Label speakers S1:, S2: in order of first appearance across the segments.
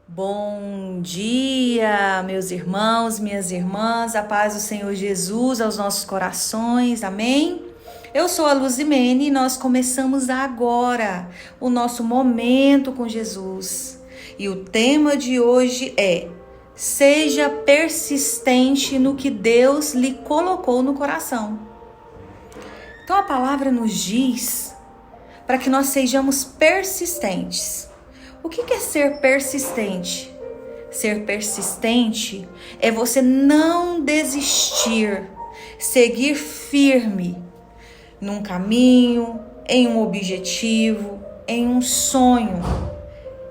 S1: Bom dia, meus irmãos, minhas irmãs, a paz do Senhor Jesus aos nossos corações, amém? Eu sou a Luzimene e nós começamos agora o nosso momento com Jesus. E o tema de hoje é: seja persistente no que Deus lhe colocou no coração. Então a palavra nos diz para que nós sejamos persistentes. O que é ser persistente? Ser persistente é você não desistir, seguir firme num caminho, em um objetivo, em um sonho.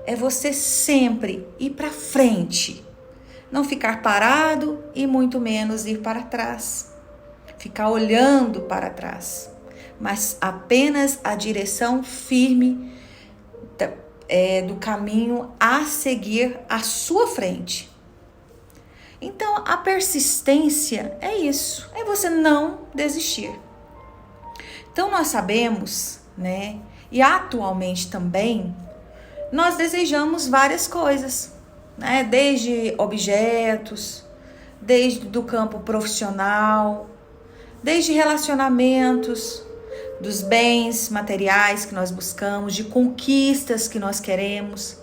S1: É você sempre ir para frente, não ficar parado e muito menos ir para trás, ficar olhando para trás, mas apenas a direção firme do caminho a seguir à sua frente. Então, a persistência é isso, é você não desistir. Então, nós sabemos, né, e atualmente também, nós desejamos várias coisas, né, desde objetos, desde do campo profissional, desde relacionamentos, dos bens materiais que nós buscamos, de conquistas que nós queremos,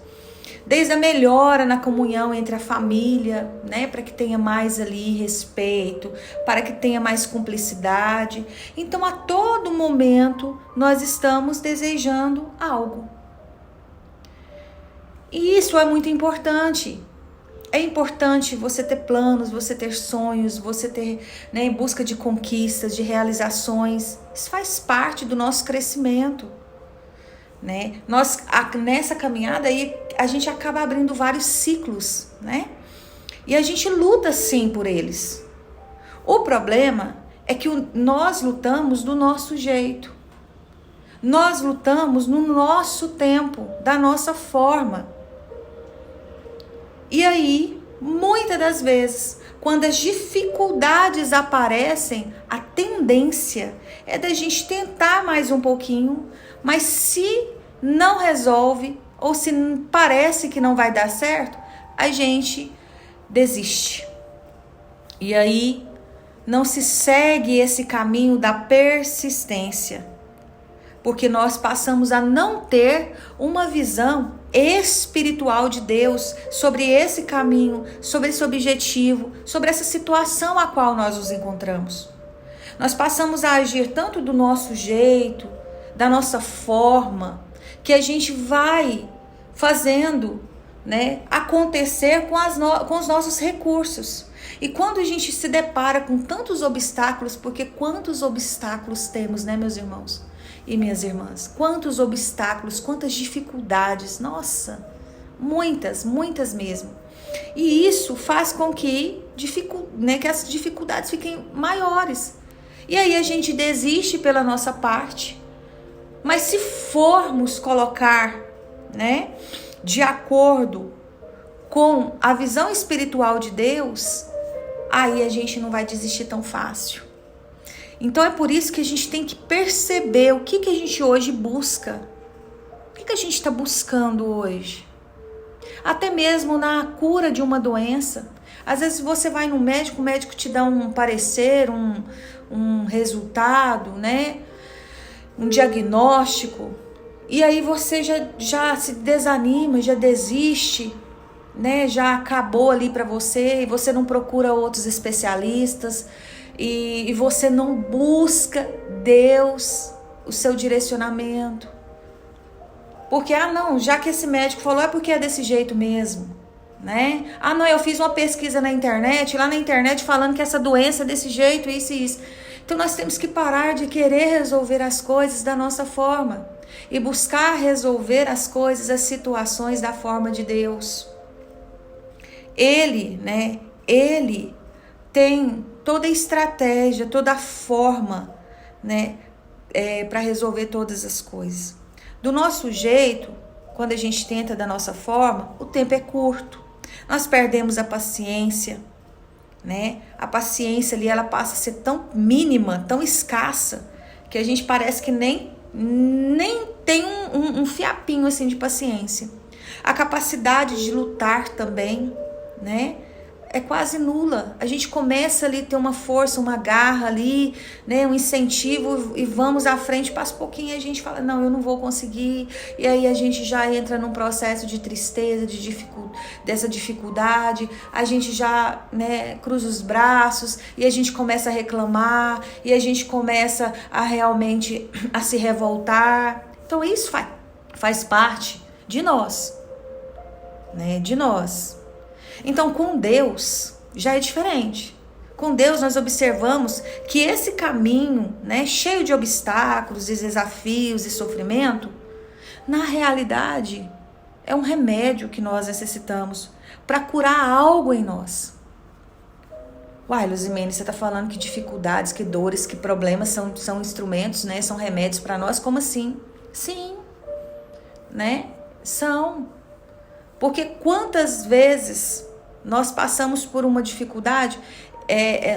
S1: desde a melhora na comunhão entre a família, né, para que tenha mais ali respeito, para que tenha mais cumplicidade. Então, a todo momento, nós estamos desejando algo. E isso é muito importante. É importante você ter planos, você ter sonhos, você ter, né, em busca de conquistas, de realizações. Isso faz parte do nosso crescimento, né? Nessa caminhada aí, a gente acaba abrindo vários ciclos, né? E a gente luta sim por eles. O problema é que nós lutamos do nosso jeito. Nós lutamos no nosso tempo, da nossa forma. E aí, muitas das vezes, quando as dificuldades aparecem, a tendência é da gente tentar mais um pouquinho, mas se não resolve, ou se parece que não vai dar certo, a gente desiste. E aí, não se segue esse caminho da persistência, porque nós passamos a não ter uma visão espiritual de Deus sobre esse caminho, sobre esse objetivo, sobre essa situação a qual nós nos encontramos. Nós passamos a agir tanto do nosso jeito, da nossa forma, que a gente vai fazendo, né, acontecer com os nossos recursos. E quando a gente se depara com tantos obstáculos, porque quantos obstáculos temos, né, meus irmãos e minhas irmãs? Quantos obstáculos, quantas dificuldades, nossa, muitas mesmo. E isso faz com que as dificuldades fiquem maiores. E aí a gente desiste pela nossa parte. Mas se formos colocar, né, de acordo com a visão espiritual de Deus, aí a gente não vai desistir tão fácil. Então é por isso que a gente tem que perceber o que a gente hoje busca. O que a gente está buscando hoje? Até mesmo na cura de uma doença. Às vezes você vai no médico, o médico te dá um parecer, um resultado, né? Um diagnóstico. E aí você já se desanima, já desiste, né? Já acabou ali para você e você não procura outros especialistas. E você não busca Deus, o seu direcionamento. Porque, não, já que esse médico falou, é porque é desse jeito mesmo, né? Não, eu fiz uma pesquisa na internet, lá na internet falando que essa doença é desse jeito, isso e isso. Então nós temos que parar de querer resolver as coisas da nossa forma e buscar resolver as coisas, as situações da forma de Deus. Ele tem toda a estratégia, toda a forma, né, para resolver todas as coisas. Do nosso jeito, quando a gente tenta da nossa forma, o tempo é curto. Nós perdemos a paciência, né? A paciência ali, ela passa a ser tão mínima, tão escassa, que a gente parece que nem tem um fiapinho assim de paciência. A capacidade de lutar também, né? É quase nula. A gente começa ali a ter uma força, uma garra ali, né, um incentivo e vamos à frente, passa um pouquinho e a gente fala, não, eu não vou conseguir. E aí a gente já entra num processo de tristeza, dessa dificuldade, a gente já, né, cruza os braços e a gente começa a reclamar e a gente começa a realmente a se revoltar. Então isso faz parte de nós, né, de nós. Então, com Deus já é diferente. Com Deus nós observamos que esse caminho, né, cheio de obstáculos, de desafios e sofrimento, na realidade é um remédio que nós necessitamos para curar algo em nós. Uai, Luzimene, você está falando que dificuldades, que dores, que problemas são instrumentos, né, são remédios para nós? Como assim? Sim, né? São. Porque quantas vezes nós passamos por uma dificuldade,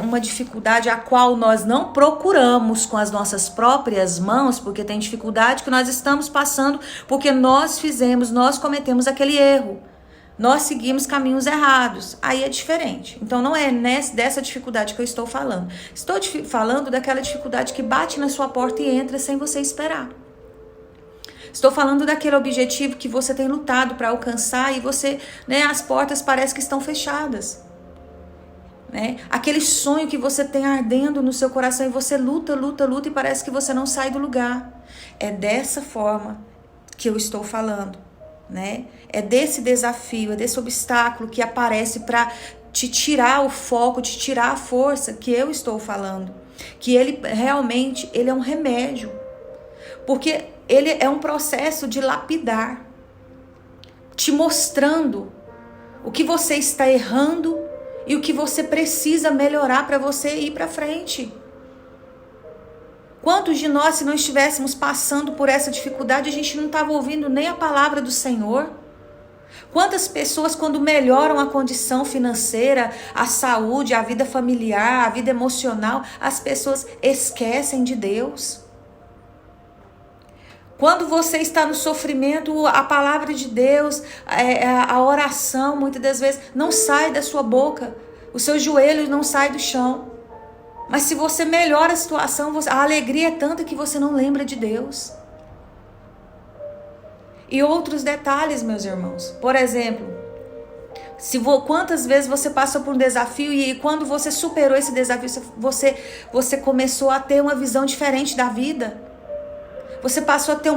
S1: uma dificuldade a qual nós não procuramos com as nossas próprias mãos, porque tem dificuldade que nós estamos passando porque nós cometemos aquele erro. Nós seguimos caminhos errados. Aí é diferente. Então não é dessa dificuldade que eu estou falando. Estou falando daquela dificuldade que bate na sua porta e entra sem você esperar. Estou falando daquele objetivo que você tem lutado para alcançar e você, né, as portas parecem que estão fechadas. Né? Aquele sonho que você tem ardendo no seu coração e você luta e parece que você não sai do lugar. É dessa forma que eu estou falando. Né? É desse desafio, é desse obstáculo que aparece para te tirar o foco, te tirar a força que eu estou falando. Que ele realmente é um remédio. Porque ele é um processo de lapidar, te mostrando o que você está errando e o que você precisa melhorar para você ir para frente. Quantos de nós, se não estivéssemos passando por essa dificuldade, a gente não estava ouvindo nem a palavra do Senhor? Quantas pessoas, quando melhoram a condição financeira, a saúde, a vida familiar, a vida emocional, as pessoas esquecem de Deus? Quando você está no sofrimento, a palavra de Deus, a oração, muitas das vezes, não sai da sua boca. Os seus joelhos não saem do chão. Mas se você melhora a situação, a alegria é tanta que você não lembra de Deus. E outros detalhes, meus irmãos. Por exemplo, quantas vezes você passou por um desafio e quando você superou esse desafio, você começou a ter uma visão diferente da vida. Você passou a ter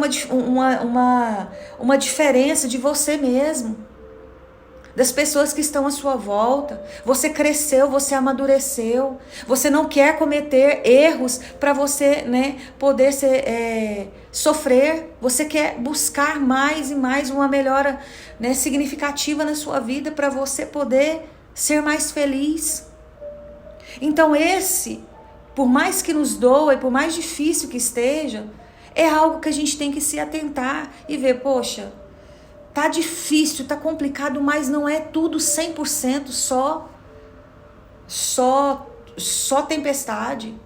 S1: uma diferença de você mesmo, das pessoas que estão à sua volta. Você cresceu, você amadureceu. Você não quer cometer erros para você, né, poder sofrer. Você quer buscar mais e mais uma melhora, né, significativa na sua vida para você poder ser mais feliz. Então por mais que nos doa e por mais difícil que esteja, é algo que a gente tem que se atentar e ver, poxa, tá difícil, tá complicado, mas não é tudo 100% só tempestade.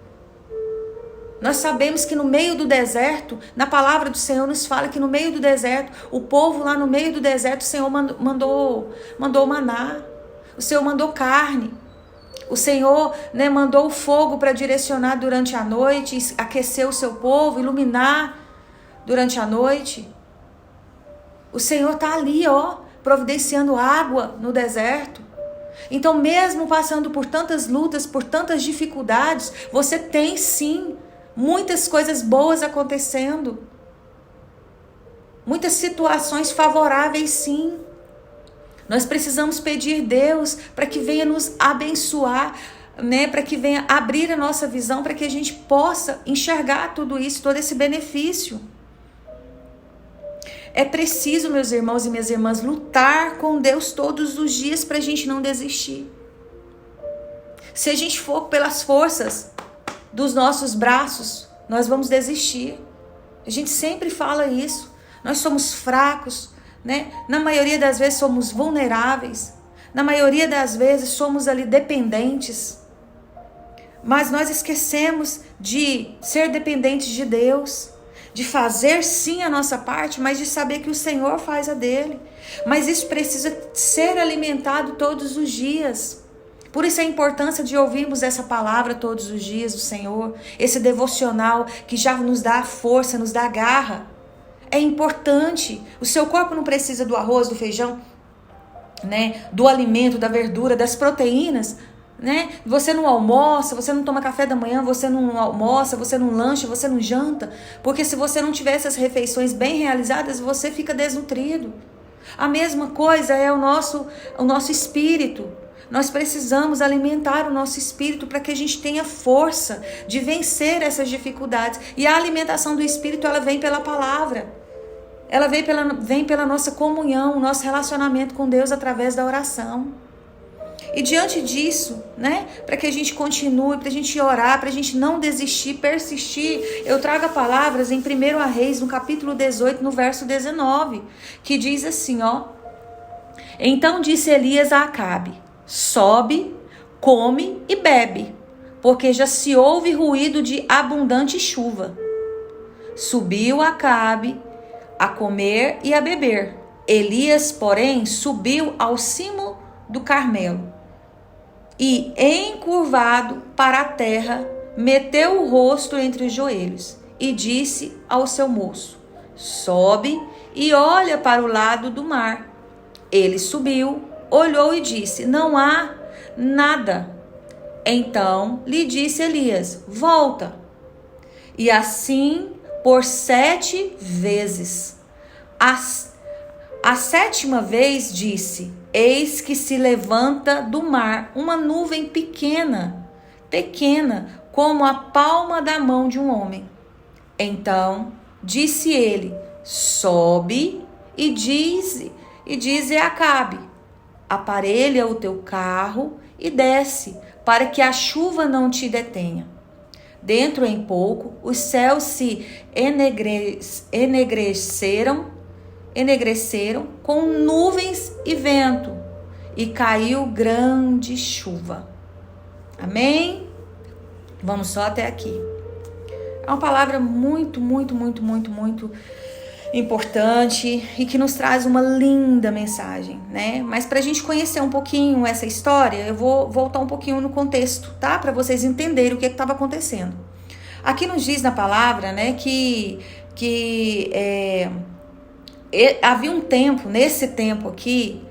S1: Nós sabemos que no meio do deserto, na palavra do Senhor nos fala que no meio do deserto, o povo lá no meio do deserto, o Senhor mandou maná, o Senhor mandou carne. O Senhor, né, mandou o fogo para direcionar durante a noite, aquecer o seu povo, iluminar durante a noite. O Senhor está ali, providenciando água no deserto. Então, mesmo passando por tantas lutas, por tantas dificuldades, você tem sim muitas coisas boas acontecendo. Muitas situações favoráveis sim. Nós precisamos pedir a Deus para que venha nos abençoar, né? Para que venha abrir a nossa visão, para que a gente possa enxergar tudo isso, todo esse benefício. É preciso, meus irmãos e minhas irmãs, lutar com Deus todos os dias para a gente não desistir. Se a gente for pelas forças dos nossos braços, nós vamos desistir. A gente sempre fala isso. Nós somos fracos, né? Na maioria das vezes somos vulneráveis, na maioria das vezes somos ali dependentes, mas nós esquecemos de ser dependentes de Deus, de fazer sim a nossa parte, mas de saber que o Senhor faz a dele. Mas isso precisa ser alimentado todos os dias. Por isso a importância de ouvirmos essa palavra todos os dias do Senhor, esse devocional que já nos dá força, nos dá garra. É importante. O seu corpo não precisa do arroz, do feijão, né? Do alimento, da verdura, das proteínas, né? Você não almoça, você não toma café da manhã, você não almoça, você não lancha, você não janta, porque se você não tiver essas refeições bem realizadas, você fica desnutrido. A mesma coisa é o nosso espírito. Nós precisamos alimentar o nosso espírito para que a gente tenha força de vencer essas dificuldades. E a alimentação do espírito, ela vem pela palavra. Ela vem pela nossa comunhão, o nosso relacionamento com Deus através da oração. E diante disso, né, para que a gente continue, para a gente orar, para a gente não desistir, persistir, eu trago palavras em 1 Reis, no capítulo 18, no verso 19, que diz assim, ó: Então disse Elias a Acabe: Sobe, come e bebe, porque já se ouve ruído de abundante chuva. Subiu Acabe a comer e a beber. Elias, porém, subiu ao cimo do Carmelo e, encurvado para a terra, meteu o rosto entre os joelhos e disse ao seu moço: Sobe e olha para o lado do mar. Ele subiu, olhou e disse: Não há nada. Então lhe disse Elias: Volta. E assim por 7 vezes. A 7ª vez disse: Eis que se levanta do mar uma nuvem pequena, como a palma da mão de um homem. Então disse ele: Sobe e dize a Acabe: Aparelha o teu carro e desce, para que a chuva não te detenha. Dentro em pouco, os céus se enegreceram com nuvens e vento, e caiu grande chuva. Amém? Vamos só até aqui. É uma palavra muito importante e que nos traz uma linda mensagem, né? Mas para a gente conhecer um pouquinho essa história, eu vou voltar um pouquinho no contexto, tá? Para vocês entenderem o que estava acontecendo. Aqui nos diz na palavra, né, que havia um tempo, nesse tempo aqui,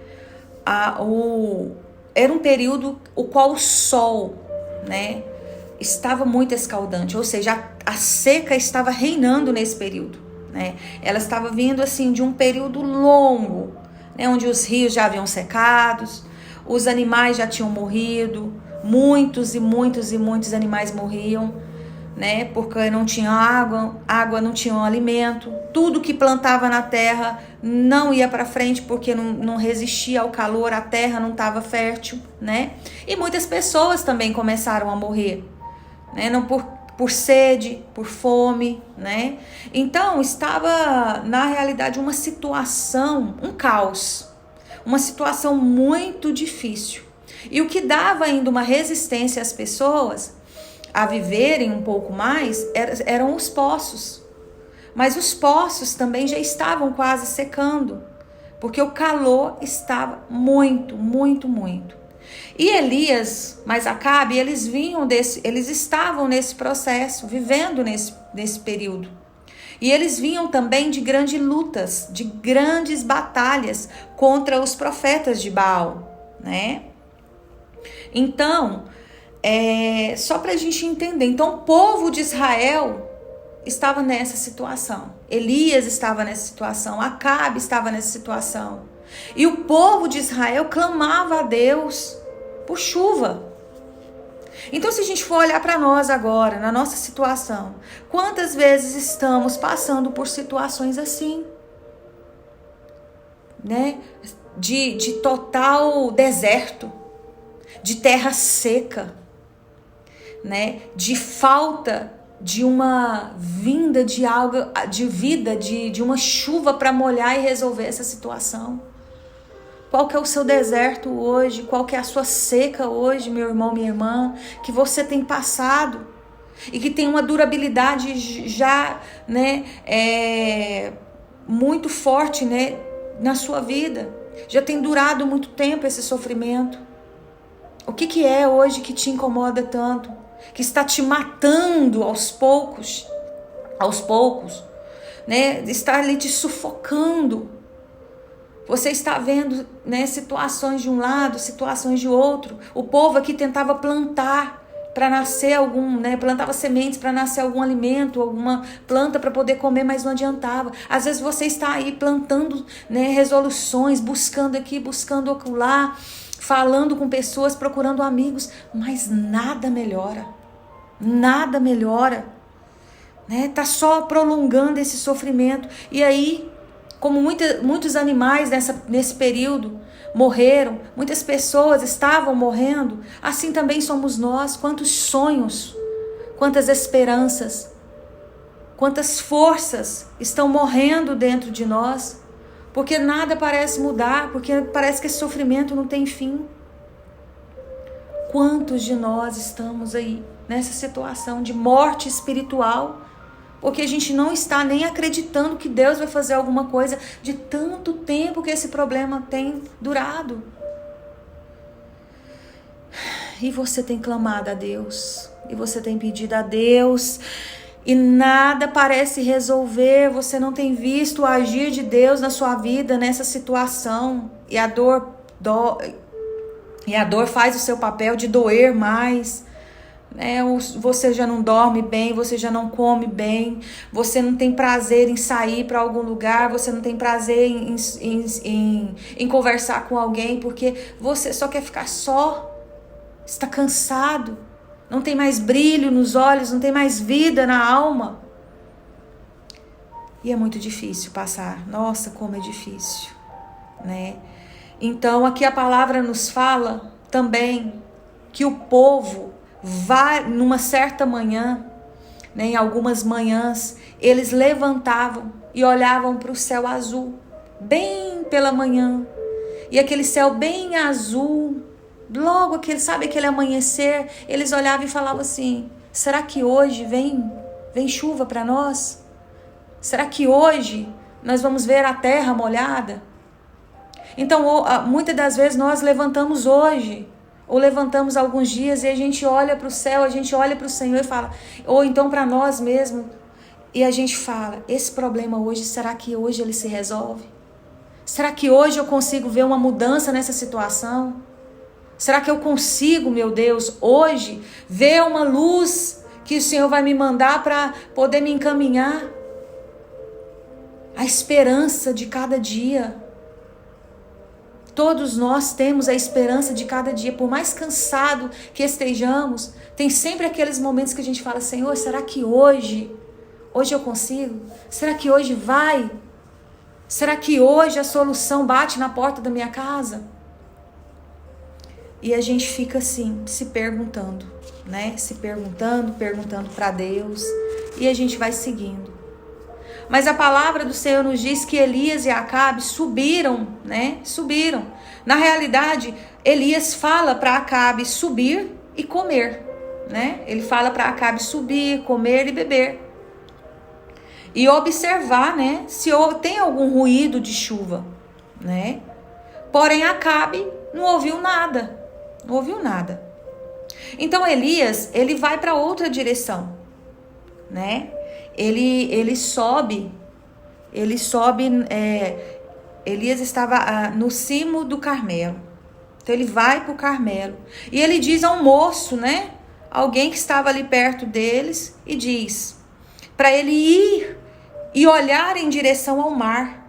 S1: era um período o qual o sol, né, estava muito escaldante, ou seja, a seca estava reinando nesse período, né? Ela estava vindo assim de um período longo, né, onde os rios já haviam secados, os animais já tinham morrido, muitos animais morriam, né, porque não tinha água não tinha um alimento, tudo que plantava na terra não ia para frente porque não resistia ao calor, a terra não estava fértil, né? E muitas pessoas também começaram a morrer, né? Não por sede, por fome, né? Então estava na realidade uma situação, um caos, uma situação muito difícil. E o que dava ainda uma resistência às pessoas a viverem um pouco mais eram os poços. Mas os poços também já estavam quase secando, porque o calor estava muito. E Elias, mas Acabe, eles estavam nesse processo, vivendo nesse período. E eles vinham também de grandes lutas, de grandes batalhas contra os profetas de Baal, né? Então, só para a gente entender, então o povo de Israel estava nessa situação, Elias estava nessa situação, Acabe estava nessa situação, e o povo de Israel clamava a Deus por chuva. Então, se a gente for olhar para nós agora, na nossa situação, quantas vezes estamos passando por situações assim, né? De total deserto, de terra seca, né? De falta de uma vinda de algo, de vida, de uma chuva para molhar e resolver essa situação. Qual que é o seu deserto hoje? Qual que é a sua seca hoje, meu irmão, minha irmã, que você tem passado? e que tem uma durabilidade já, né, muito forte, né, na sua vida. Já tem durado muito tempo esse sofrimento. O que é hoje que te incomoda tanto? Que está te matando aos poucos, né? Está ali te sufocando. Você está vendo, né, situações de um lado, situações de outro. O povo aqui tentava plantar para nascer plantava sementes para nascer algum alimento, alguma planta para poder comer, mas não adiantava. Às vezes você está aí plantando, né, resoluções, buscando aqui, buscando acolá, falando com pessoas, procurando amigos, mas nada melhora. Nada melhora, né? Tá só prolongando esse sofrimento. E aí, como muitos animais nesse período morreram, muitas pessoas estavam morrendo, assim também somos nós. Quantos sonhos, quantas esperanças, quantas forças estão morrendo dentro de nós, porque nada parece mudar, porque parece que esse sofrimento não tem fim. Quantos de nós estamos aí nessa situação de morte espiritual, porque a gente não está nem acreditando que Deus vai fazer alguma coisa de tanto tempo que esse problema tem durado. E você tem clamado a Deus, e você tem pedido a Deus, e nada parece resolver. Você não tem visto o agir de Deus na sua vida nessa situação, e a dor faz o seu papel de doer mais. Você já não dorme bem, você já não come bem, você não tem prazer em sair para algum lugar, você não tem prazer em conversar com alguém, porque você só quer ficar só, está cansado, não tem mais brilho nos olhos, não tem mais vida na alma. E é muito difícil passar. Nossa, como é difícil, né? Então aqui a palavra nos fala também que o povo vai numa certa manhã, né, em algumas manhãs, eles levantavam e olhavam para o céu azul, bem pela manhã, e aquele céu bem azul, logo aquele amanhecer, eles olhavam e falavam assim: será que hoje vem chuva para nós? Será que hoje nós vamos ver a terra molhada? Então, muitas das vezes nós levantamos hoje, ou levantamos alguns dias, e a gente olha para o céu, a gente olha para o Senhor e fala, ou então para nós mesmos, e a gente fala: esse problema hoje, será que hoje ele se resolve? Será que hoje eu consigo ver uma mudança nessa situação? Será que eu consigo, meu Deus, hoje ver uma luz que o Senhor vai me mandar para poder me encaminhar? A esperança de cada dia. Todos nós temos a esperança de cada dia, por mais cansado que estejamos, tem sempre aqueles momentos que a gente fala: Senhor, será que hoje eu consigo? Será que hoje vai? Será que hoje a solução bate na porta da minha casa? E a gente fica assim, se perguntando, né? Se perguntando para Deus, e a gente vai seguindo. Mas a palavra do Senhor nos diz que Elias e Acabe subiram, né? Subiram. Na realidade, Elias fala para Acabe subir e comer, né? Ele fala para Acabe subir, comer e beber. E observar, né? Se tem algum ruído de chuva, né? Porém, Acabe não ouviu nada. Não ouviu nada. Então, Elias, ele vai para outra direção, né? Ele sobe, Elias estava no cimo do Carmelo. Então ele vai para o Carmelo. E ele diz a um moço, né? Alguém que estava ali perto deles, e diz para ele ir e olhar em direção ao mar.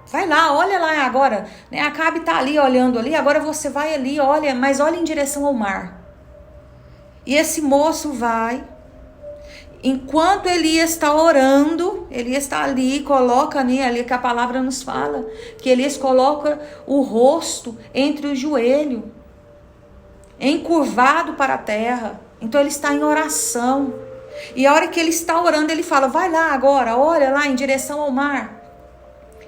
S1: Vai lá, olha lá agora, né? Acabe está ali olhando ali, agora você vai ali, olha, mas olha em direção ao mar. E esse moço vai. Enquanto Elias está orando, Elias está ali, coloca ali que a palavra nos fala, que Elias coloca o rosto entre o joelho, encurvado para a terra. Então ele está em oração. E a hora que ele está orando, ele fala: vai lá agora, olha lá em direção ao mar,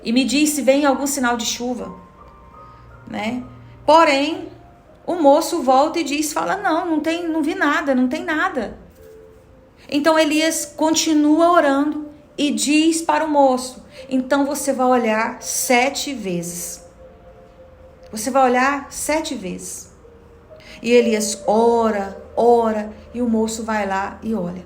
S1: e me diz se vem algum sinal de chuva, né? Porém, o moço volta e fala: não vi nada, não tem nada. Então Elias continua orando e diz para o moço: então você vai olhar 7 vezes. Você vai olhar 7 vezes. E Elias ora, e o moço vai lá e olha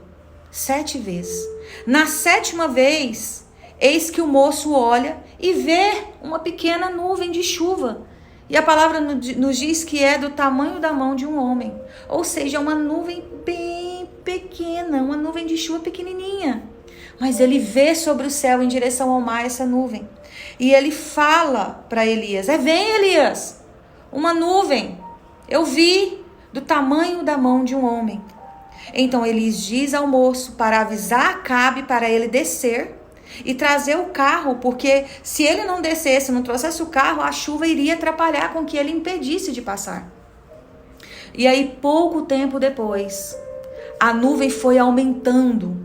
S1: 7 vezes. Na 7ª vez, eis que o moço olha e vê uma pequena nuvem de chuva. E a palavra nos diz que é do tamanho da mão de um homem. Ou seja, uma nuvem bem pequena, uma nuvem de chuva pequenininha. Mas ele vê sobre o céu em direção ao mar essa nuvem. E ele fala para Elias: vem Elias, uma nuvem, eu vi, do tamanho da mão de um homem. Então Elias diz ao moço para avisar Acabe para ele descer e trazer o carro, porque se ele não descesse, não trouxesse o carro, a chuva iria atrapalhar com que ele impedisse de passar. E aí, pouco tempo depois, a nuvem foi aumentando,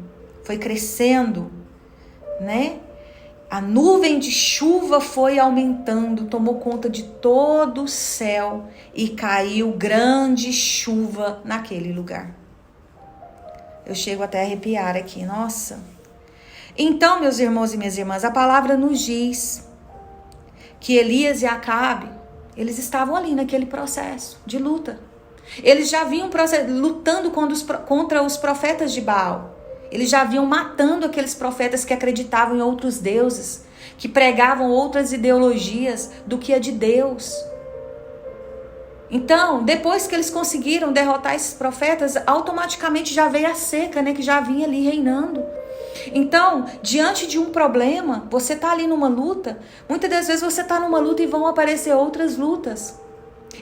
S1: foi crescendo, né? A nuvem de chuva foi aumentando, tomou conta de todo o céu e caiu grande chuva naquele lugar. Eu chego até a arrepiar aqui, nossa. Então, meus irmãos e minhas irmãs, a palavra nos diz que Elias e Acabe, eles estavam ali naquele processo de luta. Eles já vinham lutando contra os profetas de Baal. Eles já vinham matando aqueles profetas que acreditavam em outros deuses, que pregavam outras ideologias do que a de Deus. Então, depois que eles conseguiram derrotar esses profetas, automaticamente já veio a seca, né, que já vinha ali reinando. Então, diante de um problema, você está ali numa luta, muitas das vezes você está numa luta e vão aparecer outras lutas.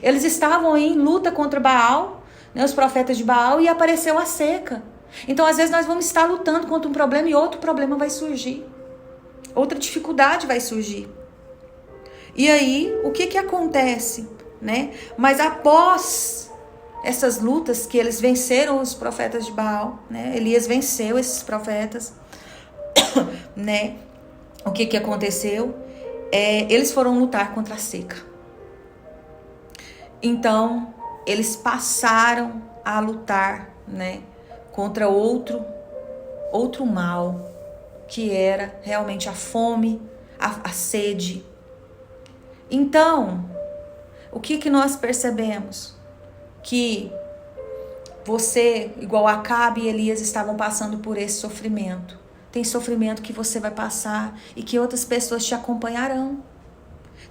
S1: Eles estavam em luta contra Baal, né, os profetas de Baal, e apareceu a seca. Então, às vezes, nós vamos estar lutando contra um problema e outro problema vai surgir. Outra dificuldade vai surgir. E aí, o que acontece? Né? Mas após essas lutas que eles venceram os profetas de Baal, né? Elias venceu esses profetas, né? O que aconteceu? Eles foram lutar contra a seca. Então, eles passaram a lutar, né, contra outro mal, que era realmente a fome, a sede. Então, o que nós percebemos? Que você, igual Acabe e Elias, estavam passando por esse sofrimento. Tem sofrimento que você vai passar e que outras pessoas te acompanharão.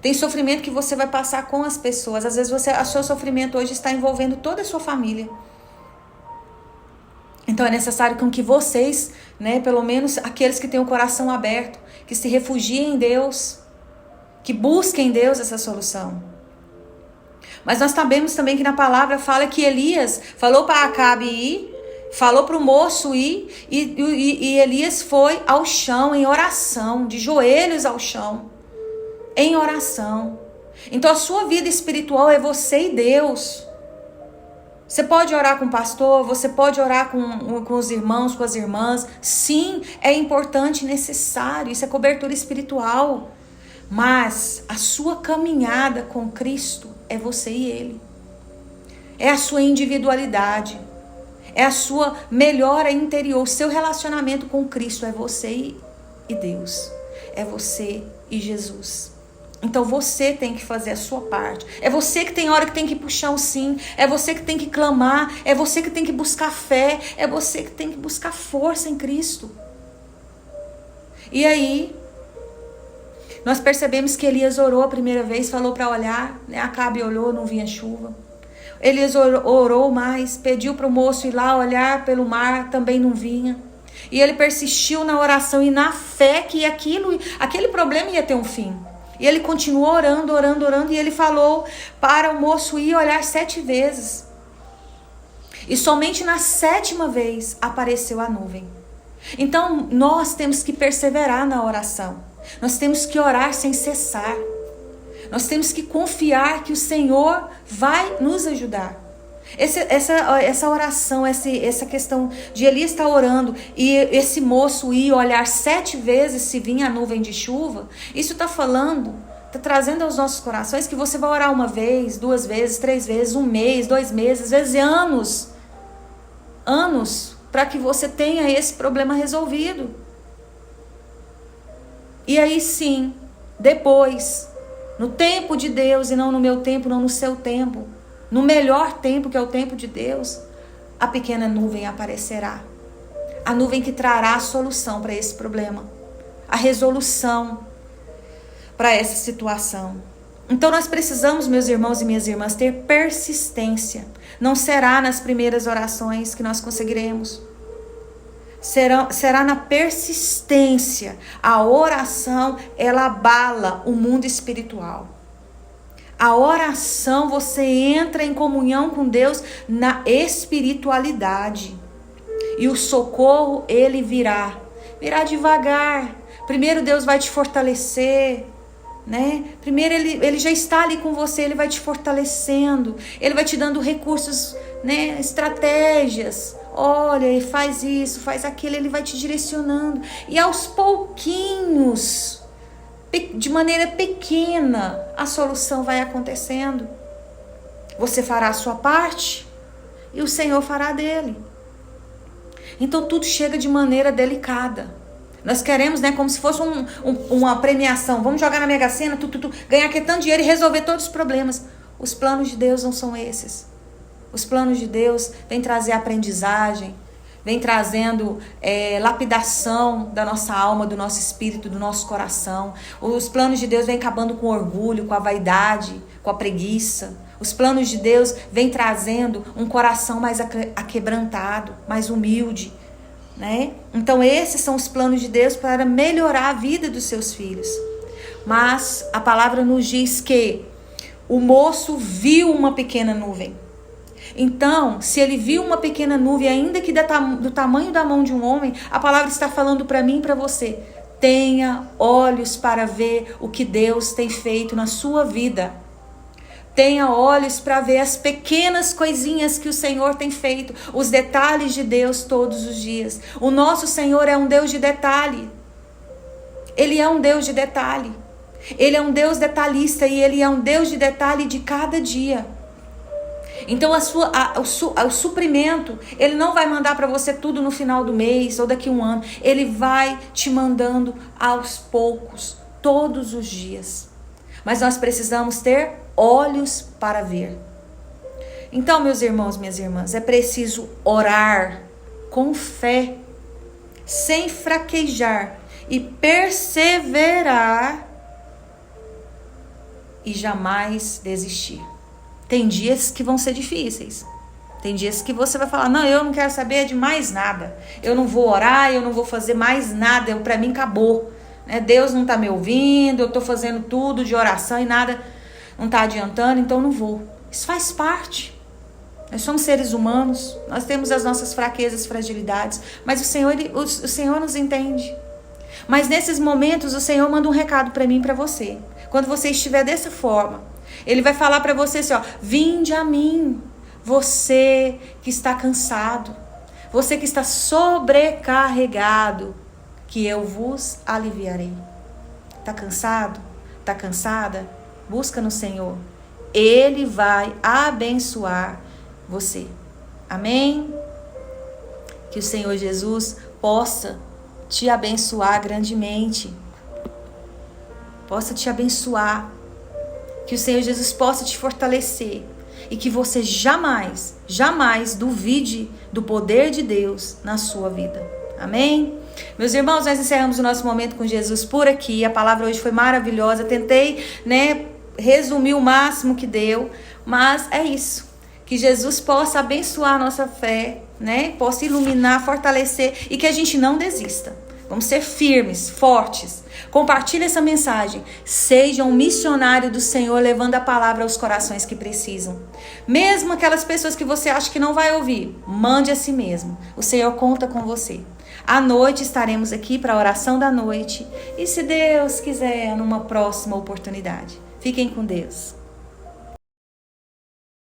S1: Tem sofrimento que você vai passar com as pessoas. Às vezes o seu sofrimento hoje está envolvendo toda a sua família. Então é necessário que vocês, né, pelo menos aqueles que têm o coração aberto, que se refugiem em Deus, que busquem em Deus essa solução. Mas nós sabemos também que na palavra fala que Elias falou para Acabe ir, falou para o moço ir, e Elias foi ao chão em oração, de joelhos ao chão, em oração. Então a sua vida espiritual é você e Deus. Você pode orar com o pastor, você pode orar com os irmãos, com as irmãs. Sim, é importante e necessário, isso é cobertura espiritual. Mas a sua caminhada com Cristo é você e Ele. É a sua individualidade. É a sua melhora interior. O seu relacionamento com Cristo é você e Deus. É você e Jesus. Então você tem que fazer a sua parte. É você que tem hora que tem que puxar o sim. É você que tem que clamar. É você que tem que buscar fé. É você que tem que buscar força em Cristo. E aí, nós percebemos que Elias orou a primeira vez, falou para olhar, né? Acabe olhou, não vinha chuva. Elias orou mais, pediu para o moço ir lá olhar pelo mar, também não vinha. E ele persistiu na oração e na fé que aquele problema ia ter um fim. E ele continuou orando, e ele falou para o moço ir olhar 7 vezes. E somente na 7ª vez apareceu a nuvem. Então nós temos que perseverar na oração. Nós temos que orar sem cessar. Nós temos que confiar que o Senhor vai nos ajudar. Essa oração, essa questão de Elias estar orando e esse moço ir olhar 7 vezes se vinha a nuvem de chuva, isso está trazendo aos nossos corações que você vai orar 1 vez, 2 vezes, 3 vezes, 1 mês, 2 meses, às vezes anos para que você tenha esse problema resolvido. E aí sim, depois, no tempo de Deus e não no meu tempo, não no seu tempo, no melhor tempo que é o tempo de Deus, a pequena nuvem aparecerá. A nuvem que trará a solução para esse problema, a resolução para essa situação. Então nós precisamos, meus irmãos e minhas irmãs, ter persistência. Não será nas primeiras orações que nós conseguiremos. Será na persistência. A oração, ela abala o mundo espiritual. A oração, você entra em comunhão com Deus na espiritualidade. E o socorro, ele virá. Virá devagar. Primeiro Deus vai te fortalecer, né? Primeiro ele já está ali com você, ele vai te fortalecendo. Ele vai te dando recursos, né? Estratégias. Olha, faz isso, faz aquilo, ele vai te direcionando. E aos pouquinhos, de maneira pequena, a solução vai acontecendo. Você fará a sua parte e o Senhor fará a dele. Então tudo chega de maneira delicada. Nós queremos, né, como se fosse uma premiação. Vamos jogar na Mega Sena, ganhar aquele tanto de dinheiro e resolver todos os problemas. Os planos de Deus não são esses. Os planos de Deus vêm trazer aprendizagem, vem trazendo lapidação da nossa alma, do nosso espírito, do nosso coração. Os planos de Deus vêm acabando com o orgulho, com a vaidade, com a preguiça. Os planos de Deus vêm trazendo um coração mais aquebrantado, mais humilde, né? Então esses são os planos de Deus para melhorar a vida dos seus filhos. Mas a palavra nos diz que o moço viu uma pequena nuvem. Então, se ele viu uma pequena nuvem, ainda que do tamanho da mão de um homem, a palavra está falando para mim e para você. Tenha olhos para ver o que Deus tem feito na sua vida. Tenha olhos para ver as pequenas coisinhas que o Senhor tem feito, os detalhes de Deus todos os dias. O nosso Senhor é um Deus de detalhe. Ele é um Deus de detalhe. Ele é um Deus detalhista e Ele é um Deus de detalhe de cada dia. Então o suprimento, Ele não vai mandar para você tudo no final do mês ou daqui a um ano. Ele vai te mandando aos poucos, todos os dias. Mas nós precisamos ter olhos para ver. Então, meus irmãos, minhas irmãs, é preciso orar com fé, sem fraquejar e perseverar e jamais desistir. Tem dias que vão ser difíceis. Tem dias que você vai falar, não, eu não quero saber de mais nada. Eu não vou orar, eu não vou fazer mais nada. Para mim acabou. Né? Deus não está me ouvindo, eu estou fazendo tudo de oração e nada não está adiantando, então não vou. Isso faz parte. Nós somos seres humanos, nós temos as nossas fraquezas, fragilidades, mas o Senhor nos entende. Mas nesses momentos o Senhor manda um recado para mim e para você. Quando você estiver dessa forma, Ele vai falar para você assim, ó, vinde a mim, você que está cansado, você que está sobrecarregado, que eu vos aliviarei. Está cansado? Está cansada? Busca no Senhor. Ele vai abençoar você. Amém? Que o Senhor Jesus possa te abençoar grandemente. Possa te abençoar. Que o Senhor Jesus possa te fortalecer. E que você jamais, jamais duvide do poder de Deus na sua vida. Amém? Meus irmãos, nós encerramos o nosso momento com Jesus por aqui. A palavra hoje foi maravilhosa. Tentei, resumir o máximo que deu. Mas é isso. Que Jesus possa abençoar a nossa fé, possa iluminar, fortalecer e que a gente não desista. Vamos ser firmes, fortes. Compartilhe essa mensagem. Seja um missionário do Senhor, levando a palavra aos corações que precisam. Mesmo aquelas pessoas que você acha que não vai ouvir, mande a si mesmo. O Senhor conta com você. À noite estaremos aqui para a oração da noite. E se Deus quiser, numa próxima oportunidade. Fiquem com Deus.